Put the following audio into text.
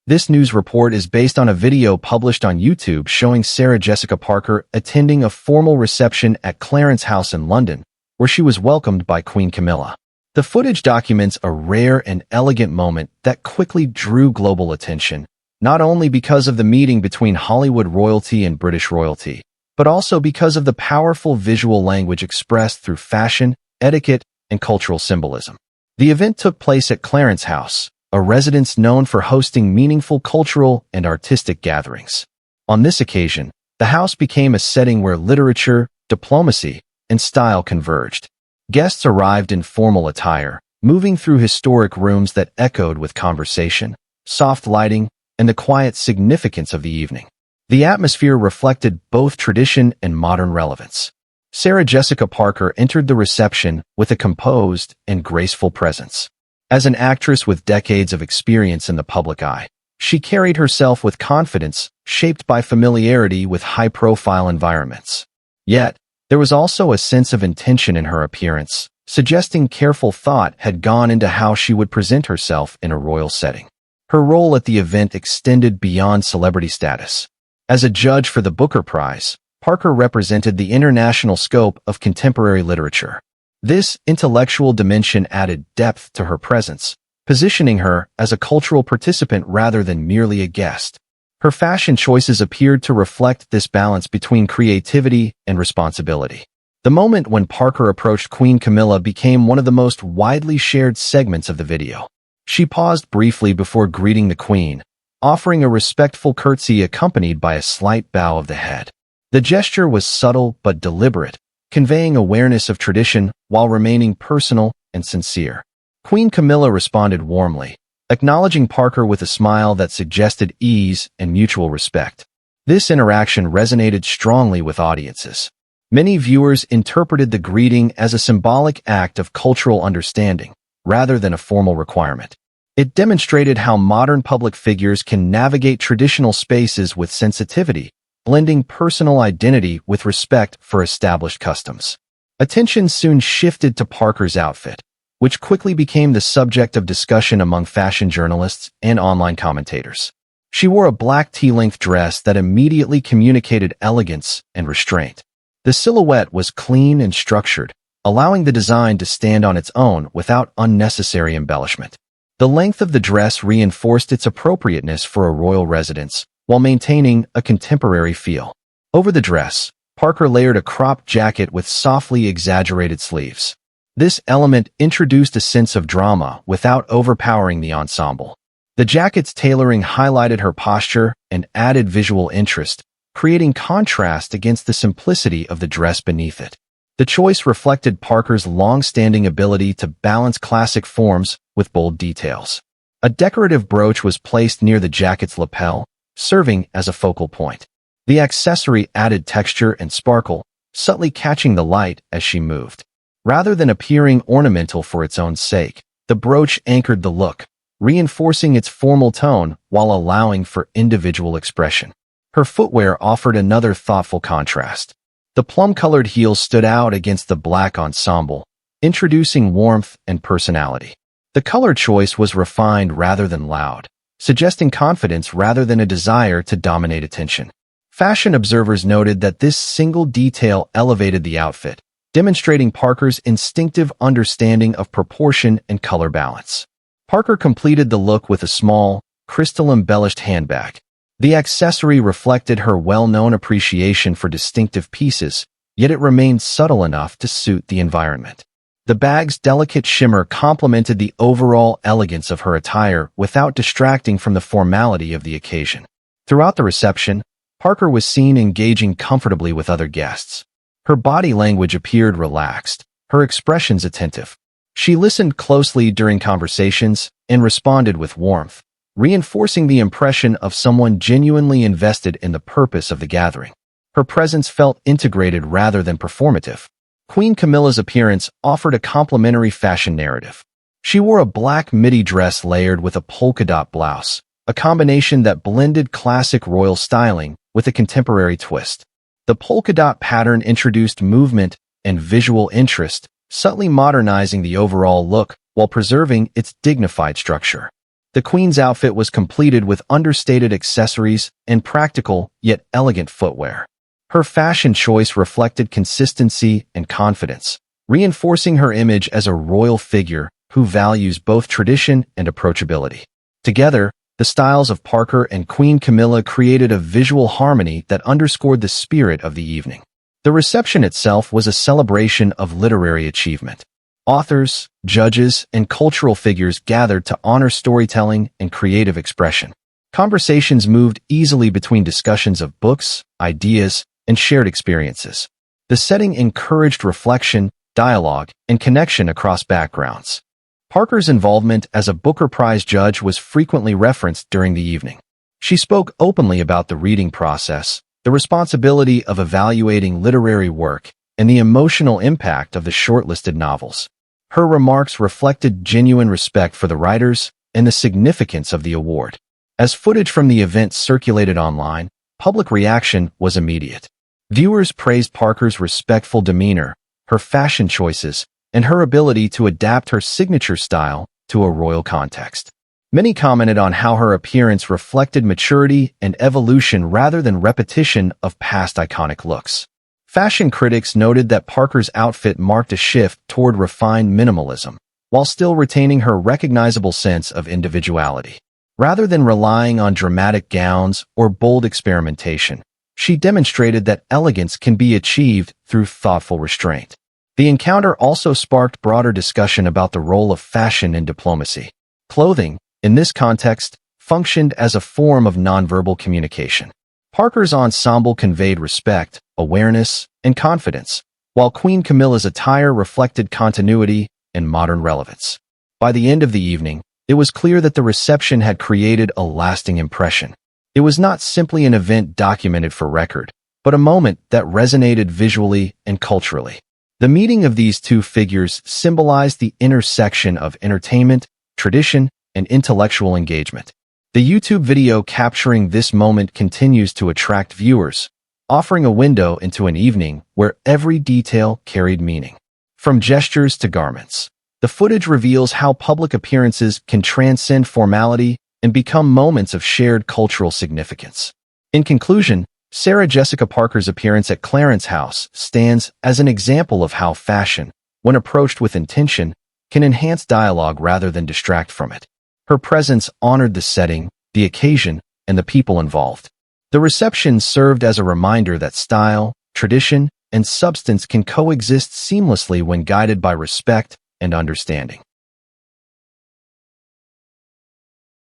This news report is based on a video published on YouTube showing Sarah Jessica Parker attending a formal reception at Clarence House in London, where she was welcomed by Queen Camilla. The footage documents a rare and elegant moment that quickly drew global attention, not only because of the meeting between Hollywood royalty and British royalty, but also because of the powerful visual language expressed through fashion, etiquette, and cultural symbolism. The event took place at Clarence House, a residence known for hosting meaningful cultural and artistic gatherings. On this occasion, the house became a setting where literature, diplomacy, and style converged. Guests arrived in formal attire, moving through historic rooms that echoed with conversation, soft lighting, and the quiet significance of the evening. The atmosphere reflected both tradition and modern relevance. Sarah Jessica Parker entered the reception with a composed and graceful presence. As an actress with decades of experience in the public eye, she carried herself with confidence, shaped by familiarity with high-profile environments. Yet, there was also a sense of intention in her appearance, suggesting careful thought had gone into how she would present herself in a royal setting. Her role at the event extended beyond celebrity status. As a judge for the Booker Prize, Parker represented the international scope of contemporary literature. This intellectual dimension added depth to her presence, positioning her as a cultural participant rather than merely a guest. Her fashion choices appeared to reflect this balance between creativity and responsibility. The moment when Parker approached Queen Camilla became one of the most widely shared segments of the video. She paused briefly before greeting the Queen, offering a respectful curtsy accompanied by a slight bow of the head. The gesture was subtle but deliberate, conveying awareness of tradition while remaining personal and sincere. Queen Camilla responded warmly, acknowledging Parker with a smile that suggested ease and mutual respect. This interaction resonated strongly with audiences. Many viewers interpreted the greeting as a symbolic act of cultural understanding, rather than a formal requirement. It demonstrated how modern public figures can navigate traditional spaces with sensitivity, blending personal identity with respect for established customs. Attention soon shifted to Parker's outfit, which quickly became the subject of discussion among fashion journalists and online commentators. She wore a black tea-length dress that immediately communicated elegance and restraint. The silhouette was clean and structured, allowing the design to stand on its own without unnecessary embellishment. The length of the dress reinforced its appropriateness for a royal residence, while maintaining a contemporary feel. Over the dress, Parker layered a cropped jacket with softly exaggerated sleeves. This element introduced a sense of drama without overpowering the ensemble. The jacket's tailoring highlighted her posture and added visual interest, creating contrast against the simplicity of the dress beneath it. The choice reflected Parker's long-standing ability to balance classic forms with bold details. A decorative brooch was placed near the jacket's lapel, serving as a focal point. The accessory added texture and sparkle, subtly catching the light as she moved. Rather than appearing ornamental for its own sake, the brooch anchored the look, reinforcing its formal tone while allowing for individual expression. Her footwear offered another thoughtful contrast. The plum-colored heels stood out against the black ensemble, introducing warmth and personality. The color choice was refined rather than loud, suggesting confidence rather than a desire to dominate attention. Fashion observers noted that this single detail elevated the outfit, demonstrating Parker's instinctive understanding of proportion and color balance. Parker completed the look with a small, crystal-embellished handbag. The accessory reflected her well-known appreciation for distinctive pieces, yet it remained subtle enough to suit the environment. The bag's delicate shimmer complemented the overall elegance of her attire without distracting from the formality of the occasion. Throughout the reception, Parker was seen engaging comfortably with other guests. Her body language appeared relaxed, her expressions attentive. She listened closely during conversations and responded with warmth, reinforcing the impression of someone genuinely invested in the purpose of the gathering. Her presence felt integrated rather than performative. Queen Camilla's appearance offered a complementary fashion narrative. She wore a black midi dress layered with a polka-dot blouse, a combination that blended classic royal styling with a contemporary twist. The polka-dot pattern introduced movement and visual interest, subtly modernizing the overall look while preserving its dignified structure. The Queen's outfit was completed with understated accessories and practical yet elegant footwear. Her fashion choice reflected consistency and confidence, reinforcing her image as a royal figure who values both tradition and approachability. Together, the styles of Parker and Queen Camilla created a visual harmony that underscored the spirit of the evening. The reception itself was a celebration of literary achievement. Authors, judges, and cultural figures gathered to honor storytelling and creative expression. Conversations moved easily between discussions of books, ideas, and shared experiences. The setting encouraged reflection, dialogue, and connection across backgrounds. Parker's involvement as a Booker Prize judge was frequently referenced during the evening. She spoke openly about the reading process, the responsibility of evaluating literary work, and the emotional impact of the shortlisted novels. Her remarks reflected genuine respect for the writers and the significance of the award. As footage from the event circulated online, public reaction was immediate. Viewers praised Parker's respectful demeanor, her fashion choices, and her ability to adapt her signature style to a royal context. Many commented on how her appearance reflected maturity and evolution rather than repetition of past iconic looks. Fashion critics noted that Parker's outfit marked a shift toward refined minimalism, while still retaining her recognizable sense of individuality. Rather than relying on dramatic gowns or bold experimentation, she demonstrated that elegance can be achieved through thoughtful restraint. The encounter also sparked broader discussion about the role of fashion in diplomacy. Clothing, in this context, functioned as a form of nonverbal communication. Parker's ensemble conveyed respect, awareness, and confidence, while Queen Camilla's attire reflected continuity and modern relevance. By the end of the evening, it was clear that the reception had created a lasting impression. It was not simply an event documented for record, but a moment that resonated visually and culturally. The meeting of these two figures symbolized the intersection of entertainment, tradition, and intellectual engagement. The YouTube video capturing this moment continues to attract viewers, offering a window into an evening where every detail carried meaning. From gestures to garments, the footage reveals how public appearances can transcend formality and become moments of shared cultural significance. In conclusion, Sarah Jessica Parker's appearance at Clarence House stands as an example of how fashion, when approached with intention, can enhance dialogue rather than distract from it. Her presence honored the setting, the occasion, and the people involved. The reception served as a reminder that style, tradition, and substance can coexist seamlessly when guided by respect and understanding.